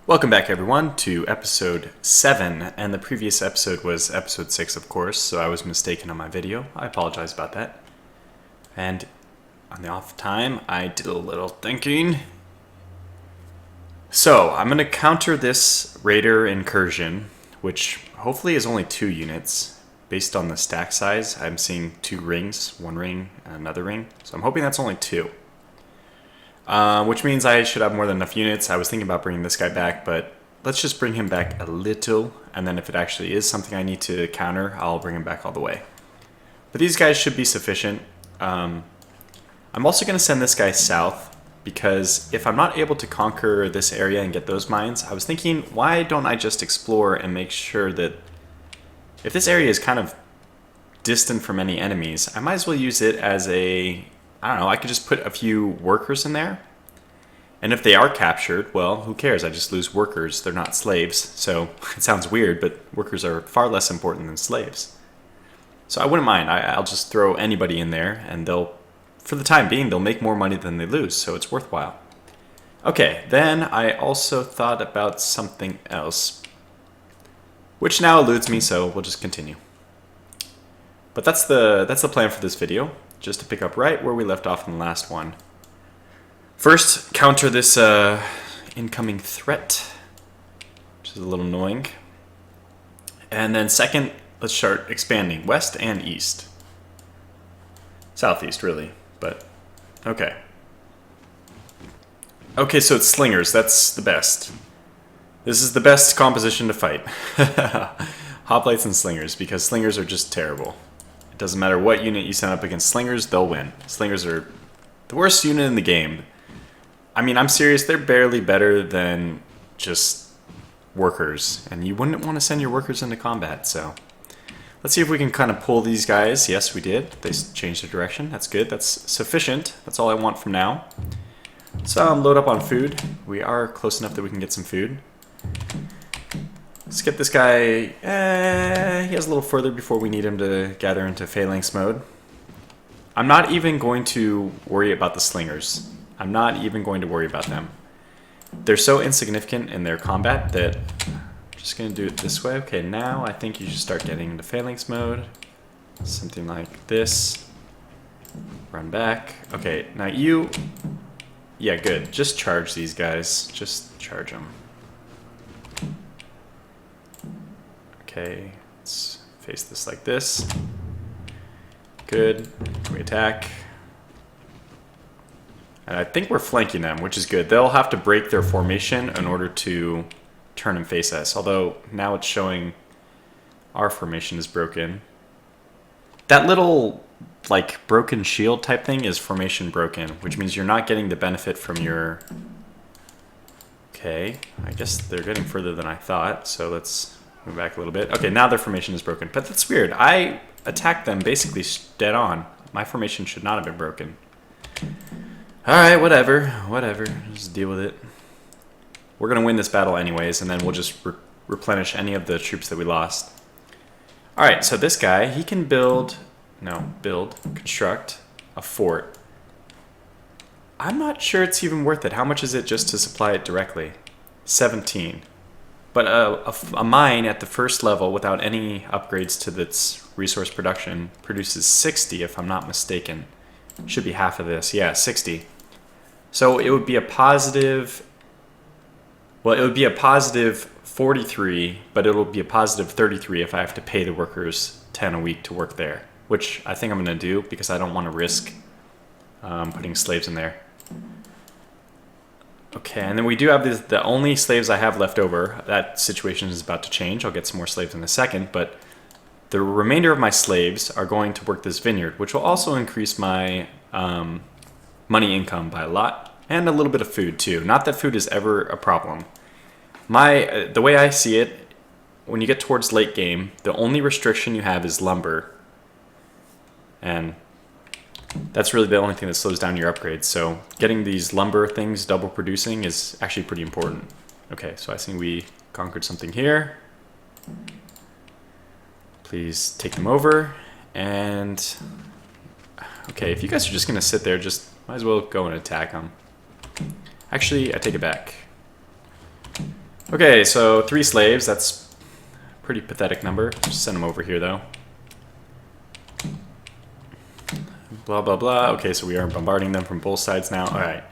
Welcome back everyone to episode 7, and the previous episode was episode 6 of course, so I was mistaken on my video. I apologize about that. And on the off time, I did a little thinking. So, I'm going to counter this raider incursion, which hopefully is only 2 units. Based on the stack size, I'm seeing 2 rings, 1 ring and another ring. So I'm hoping that's only 2. Which means I should have more than enough units. I was thinking about bringing this guy back, but let's just bring him back a little, and then if it actually is something I need to counter, I'll bring him back all the way. But these guys should be sufficient. I'm also going to send this guy south, because if I'm not able to conquer this area and get those mines, I was thinking, why don't I just explore and make sure that if this area is kind of distant from any enemies, I might as well use it as a... I don't know, I could just put a few workers in there. And if they are captured, well, who cares? I just lose workers. They're not slaves. So it sounds weird, but workers are far less important than slaves. So I wouldn't mind. I'll just throw anybody in there, and they'll, for the time being, they'll make more money than they lose, so it's worthwhile. Okay, then I also thought about something else, which now eludes me, so we'll just continue. But that's the plan for this video. Just to pick up right where we left off in the last one. First, counter this incoming threat, which is a little annoying. And then second, let's start expanding west and east. Southeast, really, but okay. Okay, so it's slingers, that's the best. This is the best composition to fight. Hoplites and slingers, because slingers are just terrible. It doesn't matter what unit you send up against slingers, they'll win. Slingers are the worst unit in the game. I mean, I'm serious, they're barely better than just workers. And you wouldn't want to send your workers into combat, so... Let's see if we can kind of pull these guys. Yes, we did. They changed their direction. That's good. That's sufficient. That's all I want from now. So load up on food. We are close enough that we can get some food. Let's get this guy, he has a little further before we need him to gather into phalanx mode. I'm not even going to worry about the slingers. I'm not even going to worry about them. They're so insignificant in their combat that I'm just going to do it this way. Okay, now I think you should start getting into phalanx mode. Something like this. Run back. Okay, now you... Yeah, good. Just charge these guys. Just charge them. Okay, let's face this like this. Good. We attack. And I think we're flanking them, which is good. They'll have to break their formation in order to turn and face us. Although now it's showing our formation is broken. That little like broken shield type thing is formation broken, which means you're not getting the benefit from your... Okay, I guess they're getting further than I thought, so let's... Move back a little bit. Okay, now their formation is broken. But that's weird. I attacked them basically dead on. My formation should not have been broken. Alright, whatever. Whatever. Just deal with it. We're going to win this battle anyways, and then we'll just replenish any of the troops that we lost. Alright, so this guy, he can construct a fort. I'm not sure it's even worth it. How much is it just to supply it directly? 17. But a mine at the first level without any upgrades to its resource production produces 60 if I'm not mistaken. Should be half of this. Yeah, 60. So it would be a positive... Well, it would be a positive 43, but it'll be a positive 33 if I have to pay the workers 10 a week to work there. Which I think I'm going to do because I don't want to risk putting slaves in there. Okay, and then we do have the only slaves I have left over. That situation is about to change. I'll get some more slaves in a second, but the remainder of my slaves are going to work this vineyard, which will also increase my money income by a lot, and a little bit of food too. Not that food is ever a problem. The way I see it, when you get towards late game, the only restriction you have is lumber, and that's really the only thing that slows down your upgrades. So getting these lumber things double producing is actually pretty important. Okay, so I think we conquered something here. Please take them over. And okay, if you guys are just gonna sit there, just might as well go and attack them. Actually, I take it back. Okay, so 3 slaves. That's a pretty pathetic number. Just send them over here, though. Blah, blah, blah. Okay, so we are bombarding them from both sides now. All right.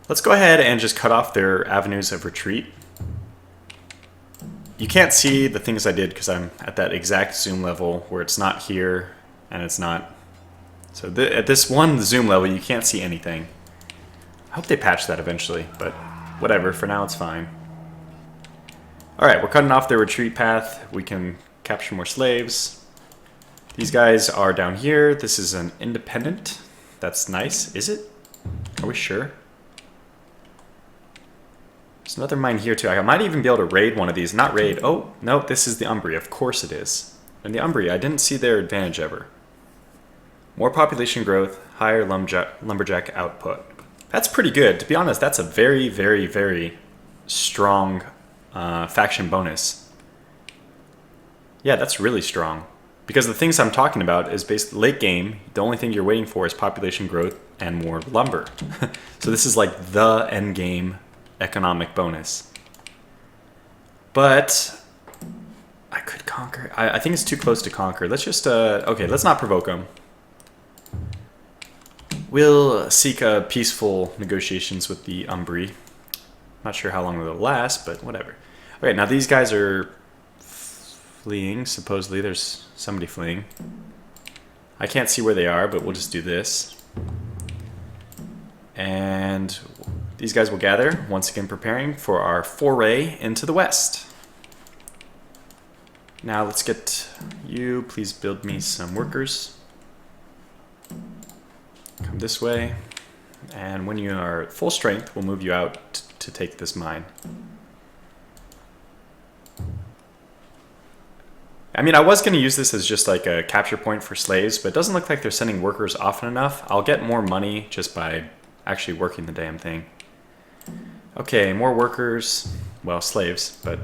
Let's go ahead and just cut off their avenues of retreat. You can't see the things I did because I'm at that exact zoom level where it's not here and it's not. So at this one zoom level, you can't see anything. I hope they patch that eventually, but whatever. For now, it's fine. All right, we're cutting off their retreat path. We can capture more slaves. These guys are down here. This is an independent. That's nice. Is it? Are we sure? There's another mine here too. I might even be able to raid one of these. Not raid. Oh, no, this is the Umbri. Of course it is. And the Umbri, I didn't see their advantage ever. More population growth, higher lumberjack output. That's pretty good. To be honest, that's a very, very, very strong faction bonus. Yeah, that's really strong. Because the things I'm talking about is basically late game, the only thing you're waiting for is population growth and more lumber. So this is like the end game economic bonus. But I could conquer. I think it's too close to conquer. Let's just, okay, let's not provoke them. We'll seek peaceful negotiations with the Umbri. Not sure how long it'll last, but whatever. Okay, now these guys are fleeing. Supposedly there's somebody fleeing. I can't see where they are, but we'll just do this. And these guys will gather, once again preparing for our foray into the west. Now let's get you. Please build me some workers. Come this way. And when you are at full strength, we'll move you out to take this mine. I mean, I was going to use this as just like a capture point for slaves, but it doesn't look like they're sending workers often enough. I'll get more money just by actually working the damn thing. Okay, more workers. Well, slaves, but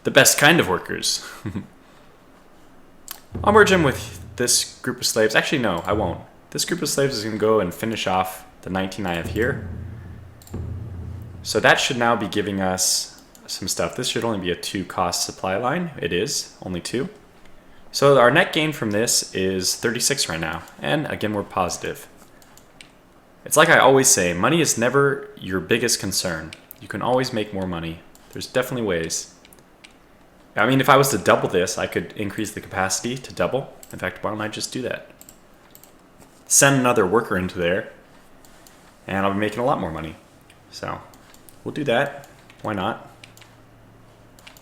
the best kind of workers. I'll merge them with this group of slaves. Actually, no, I won't. This group of slaves is going to go and finish off the 19 I have here. So that should now be giving us some stuff. This should only be a 2-cost supply line. It is, only 2. So our net gain from this is 36 right now. And again, we're positive. It's like I always say, money is never your biggest concern. You can always make more money. There's definitely ways. I mean, if I was to double this, I could increase the capacity to double. In fact, why don't I just do that? Send another worker into there, and I'll be making a lot more money. So we'll do that. Why not?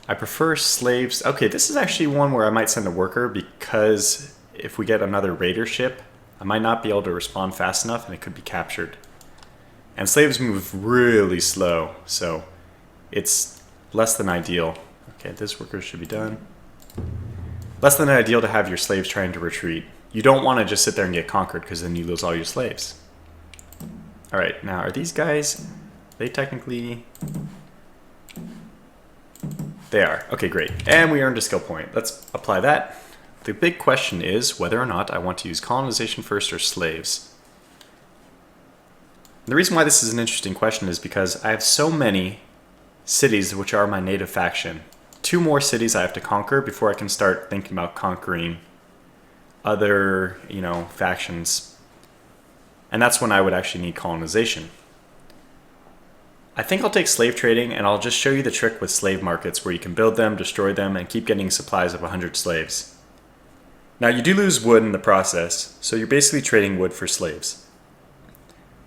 I prefer slaves. Okay, this is actually one where I might send a worker because if we get another raider ship, I might not be able to respond fast enough and it could be captured. And slaves move really slow, so it's less than ideal. Okay, this worker should be done. Less than ideal to have your slaves trying to retreat. You don't want to just sit there and get conquered because then you lose all your slaves. Alright, now are these guys, they technically... They are. Okay, great. And we earned a skill point. Let's apply that. The big question is whether or not I want to use colonization first or slaves. And the reason why this is an interesting question is because I have so many cities which are my native faction. 2 more cities I have to conquer before I can start thinking about conquering other, factions. And that's when I would actually need colonization. I think I'll take slave trading and I'll just show you the trick with slave markets where you can build them, destroy them, and keep getting supplies of 100 slaves. Now you do lose wood in the process, so you're basically trading wood for slaves.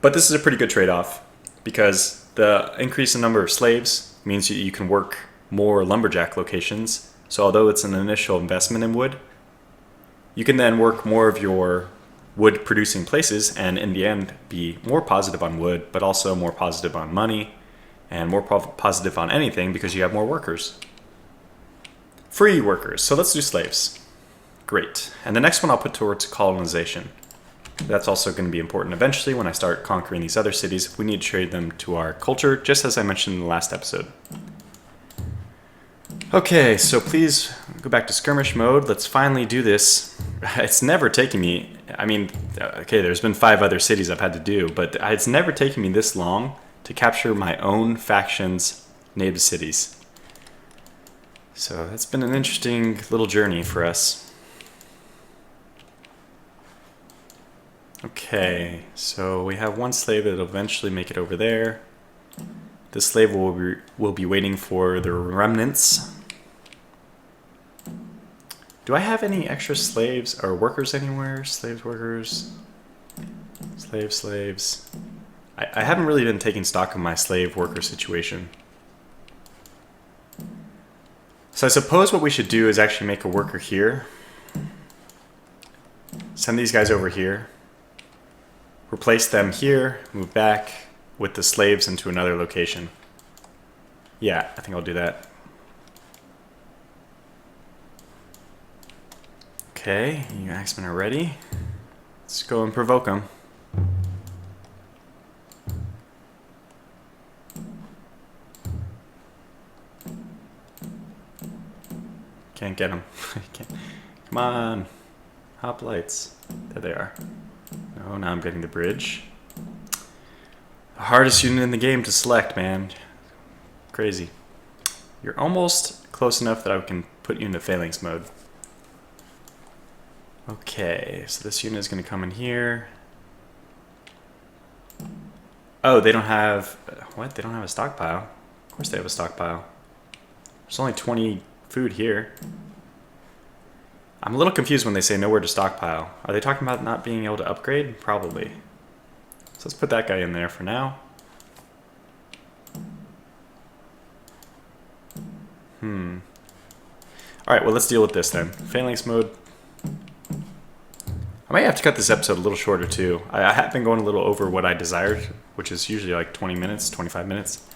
But this is a pretty good trade-off because the increase in number of slaves means you can work more lumberjack locations. So although it's an initial investment in wood, you can then work more of your wood producing places and in the end be more positive on wood, but also more positive on money and more positive on anything because you have more workers. Free workers. So let's do slaves. Great. And the next one I'll put towards colonization. That's also going to be important eventually when I start conquering these other cities. We need to trade them to our culture, just as I mentioned in the last episode. Okay, so please go back to skirmish mode. Let's finally do this. It's never taken me, okay, there's been 5 other cities I've had to do, but it's never taken me this long to capture my own faction's native cities. So that's been an interesting little journey for us. Okay, so we have one slave that'll eventually make it over there. This slave will be waiting for the remnants. Do I have any extra slaves or workers anywhere? Slaves, workers, slaves. I haven't really been taking stock of my slave worker situation. So I suppose what we should do is actually make a worker here. Send these guys over here. Replace them here, move back with the slaves into another location. Yeah, I think I'll do that. Okay, you axemen are ready. Let's go and provoke them. Can't get them. Come on. Hoplites. There they are. Oh, now I'm getting the bridge. The hardest unit in the game to select, man. Crazy. You're almost close enough that I can put you into phalanx mode. Okay, so this unit is going to come in here. Oh, they don't have... What? They don't have a stockpile? Of course they have a stockpile. There's only 20 food here. I'm a little confused when they say nowhere to stockpile. Are they talking about not being able to upgrade? Probably. So let's put that guy in there for now. Alright, well let's deal with this then. Phalanx mode. I might have to cut this episode a little shorter too. I have been going a little over what I desired, which is usually like 20 minutes, 25 minutes.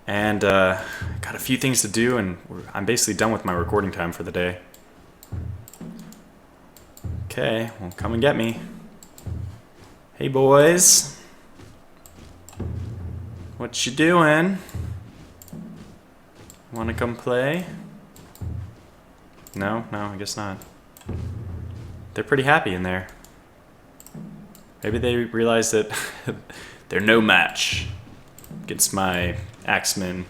And got a few things to do, and I'm basically done with my recording time for the day. Okay, well, come and get me. Hey, boys. What you doing? Want to come play? No, I guess not. They're pretty happy in there. Maybe they realize that they're no match against my axemen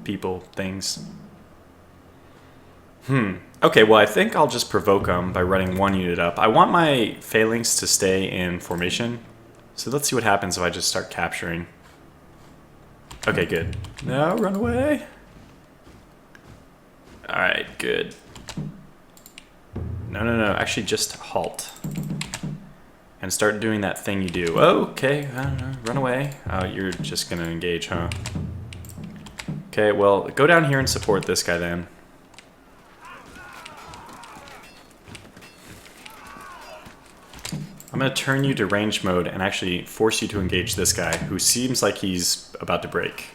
people things. Okay, well I think I'll just provoke them by running one unit up. I want my phalanx to stay in formation. So let's see what happens if I just start capturing. Okay, good. No, run away. Alright, good. No. Actually, just halt. And start doing that thing you do. Okay, I don't know. Run away. Oh, you're just gonna engage, huh? Okay, well, go down here and support this guy then. I'm going to turn you to range mode and actually force you to engage this guy, who seems like he's about to break.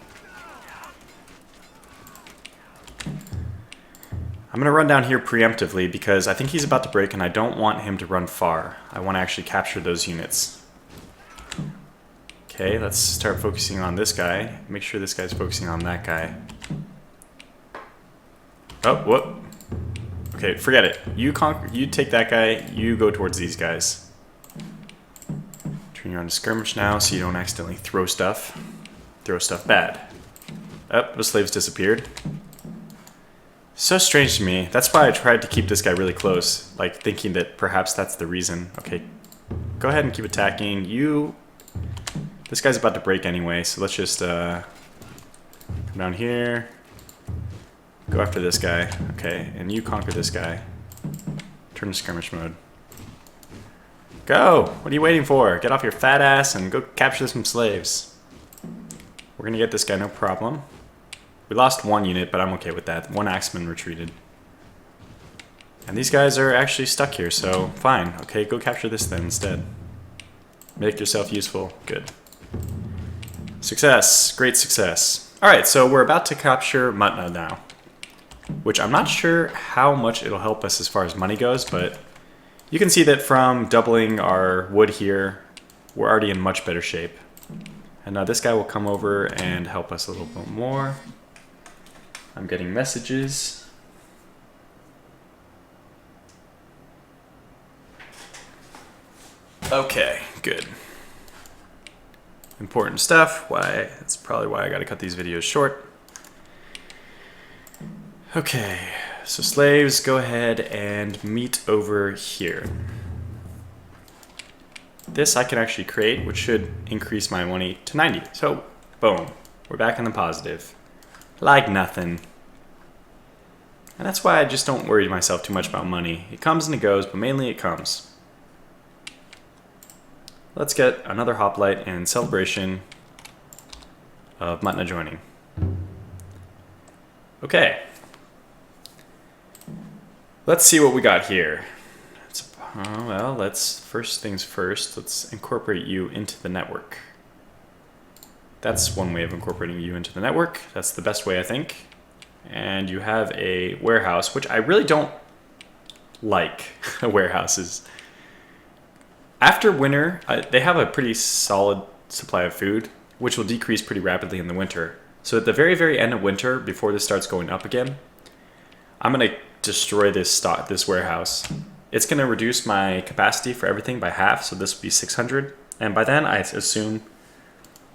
I'm going to run down here preemptively because I think he's about to break and I don't want him to run far. I want to actually capture those units. Okay, let's start focusing on this guy. Make sure this guy's focusing on that guy. Oh, whoop. Okay, forget it. You take that guy, you go towards these guys. Turn you on to skirmish now so you don't accidentally throw stuff. Throw stuff bad. Oh, the slaves disappeared. So strange to me. That's why I tried to keep this guy really close, like thinking that perhaps that's the reason. Okay, go ahead and keep attacking. This guy's about to break anyway, so let's just come down here. Go after this guy. Okay, and you conquer this guy. Turn to skirmish mode. Go! What are you waiting for? Get off your fat ass and go capture some slaves. We're gonna get this guy, no problem. We lost one unit, but I'm okay with that. One axeman retreated. And these guys are actually stuck here, so fine. Okay, go capture this then instead. Make yourself useful. Good. Success. Great success. Alright, so we're about to capture Mutna now. Which I'm not sure how much it'll help us as far as money goes, but you can see that from doubling our wood here, we're already in much better shape. And now this guy will come over and help us a little bit more. I'm getting messages. Okay, good. Important stuff. That's probably why I gotta cut these videos short. Okay, so slaves, go ahead and meet over here. This I can actually create, which should increase my money to 90. So, boom, we're back in the positive. Like nothing. And that's why I just don't worry myself too much about money. It comes and it goes, but mainly it comes. Let's get another hoplite in celebration of Mutna joining. Okay. Let's see what we got here. Well, first things first, let's incorporate you into the network. That's one way of incorporating you into the network. That's the best way, I think. And you have a warehouse, which I really don't like warehouses. After winter, they have a pretty solid supply of food, which will decrease pretty rapidly in the winter. So at the very, very end of winter, before this starts going up again, I'm going to destroy this warehouse. It's going to reduce my capacity for everything by half, so this will be 600. And by then, I assume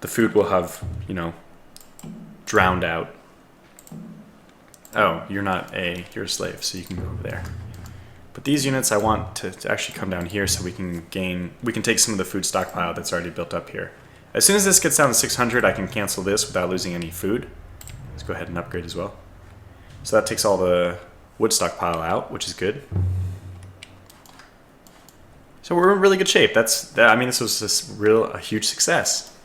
the food will have, drowned out. Oh, you're a slave, so you can go over there. But these units I want to actually come down here so we can take some of the food stockpile that's already built up here. As soon as this gets down to 600, I can cancel this without losing any food. Let's go ahead and upgrade as well. So that takes all the wood stockpile out, which is good. So we're in really good shape. This was a huge success.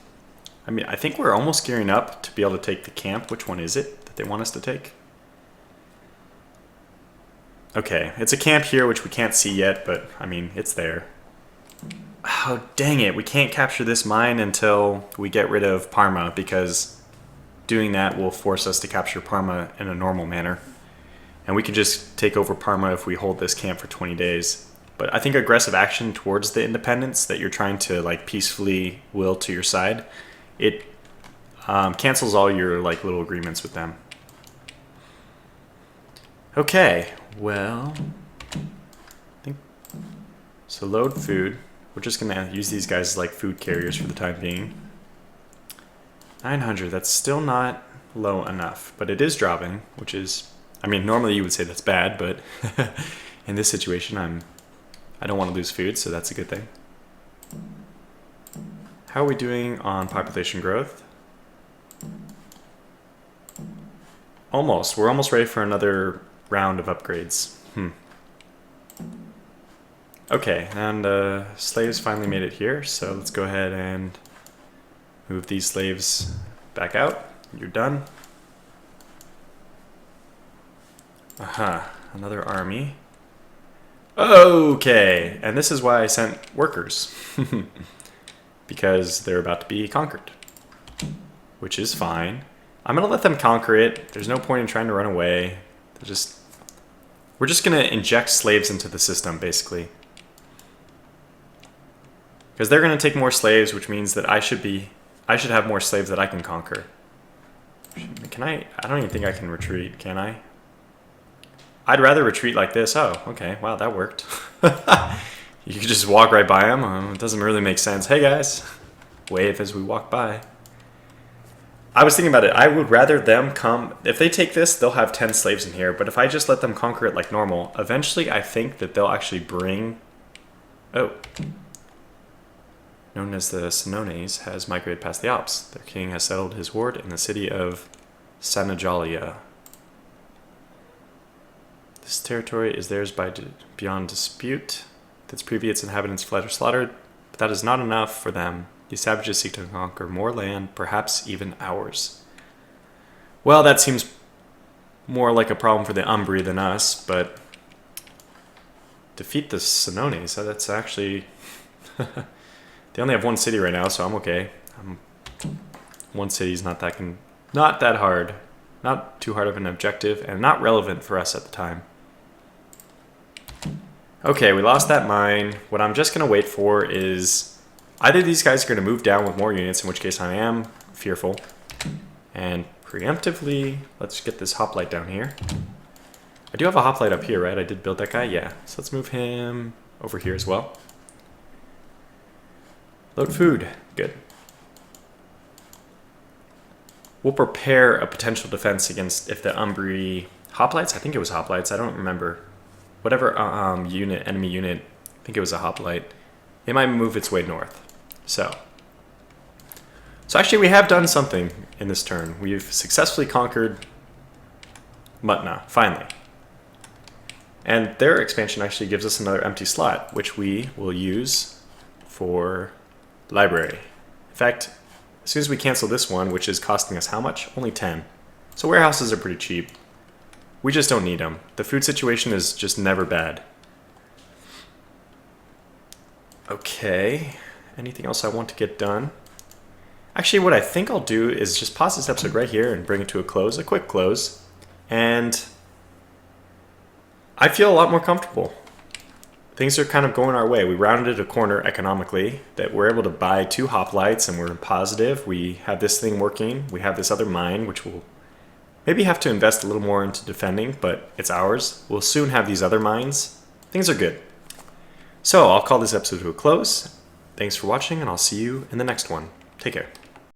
I think we're almost gearing up to be able to take the camp. Which one is it that they want us to take? Okay, it's a camp here, which we can't see yet, but, it's there. Oh, dang it. We can't capture this mine until we get rid of Parma, because doing that will force us to capture Parma in a normal manner. And we can just take over Parma if we hold this camp for 20 days. But I think aggressive action towards the independents that you're trying to, peacefully will to your side, it cancels all your, little agreements with them. Okay, well, so load food. We're just gonna use these guys as like food carriers for the time being. 900, that's still not low enough, but it is dropping, which is, normally you would say that's bad, but in this situation, I don't want to lose food, so that's a good thing. How are we doing on population growth? Almost. We're almost ready for another round of upgrades. Okay, and slaves finally made it here, so let's go ahead and move these slaves back out. You're done. Another army. Okay, and this is why I sent workers. Because they're about to be conquered. Which is fine. I'm going to let them conquer it. There's no point in trying to run away. We're just going to inject slaves into the system, basically. Because they're going to take more slaves, which means that I should have more slaves that I can conquer. Can I don't even think I can retreat, can I? I'd rather retreat like this. Oh, okay. Wow, that worked. You could just walk right by them. It doesn't really make sense. Hey, guys. Wave as we walk by. I was thinking about it. I would rather them come. If they take this, they'll have 10 slaves in here. But if I just let them conquer it like normal, eventually I think that they'll actually bring... Oh. Known as the Senones, has migrated past the Alps. Their king has settled his ward in the city of Sanajalia. This territory is theirs beyond dispute. Its previous inhabitants fled or slaughtered, but that is not enough for them. These savages seek to conquer more land, perhaps even ours. Well, that seems more like a problem for the Umbri than us, but defeat the Senones, that's actually... They only have one city right now, so I'm okay. One city's not that hard. Not too hard of an objective, and not relevant for us at the time. Okay, we lost that mine. What I'm just going to wait for is either these guys are going to move down with more units, in which case I am fearful. And preemptively, let's get this hoplite down here. I do have a hoplite up here, right? I did build that guy? Yeah. So let's move him over here as well. Load food. Good. We'll prepare a potential defense against if the Umbri hoplites. I think it was hoplites. I don't remember. Whatever enemy unit. I think it was a hoplite. It might move its way north. So actually, we have done something in this turn. We've successfully conquered Mutna, finally. And their expansion actually gives us another empty slot, which we will use for library. In fact, as soon as we cancel this one, which is costing us how much? Only 10. So warehouses are pretty cheap. We just don't need them. The food situation is just never bad. Okay, anything else I want to get done? Actually, what I think I'll do is just pause this episode right here and bring it to a close, a quick close. And I feel a lot more comfortable. Things are kind of going our way. We rounded a corner economically, that we're able to buy 2 hoplites and we're positive. We have this thing working. We have this other mine, which we'll maybe have to invest a little more into defending, but it's ours. We'll soon have these other mines. Things are good. So I'll call this episode to a close. Thanks for watching, and I'll see you in the next one. Take care.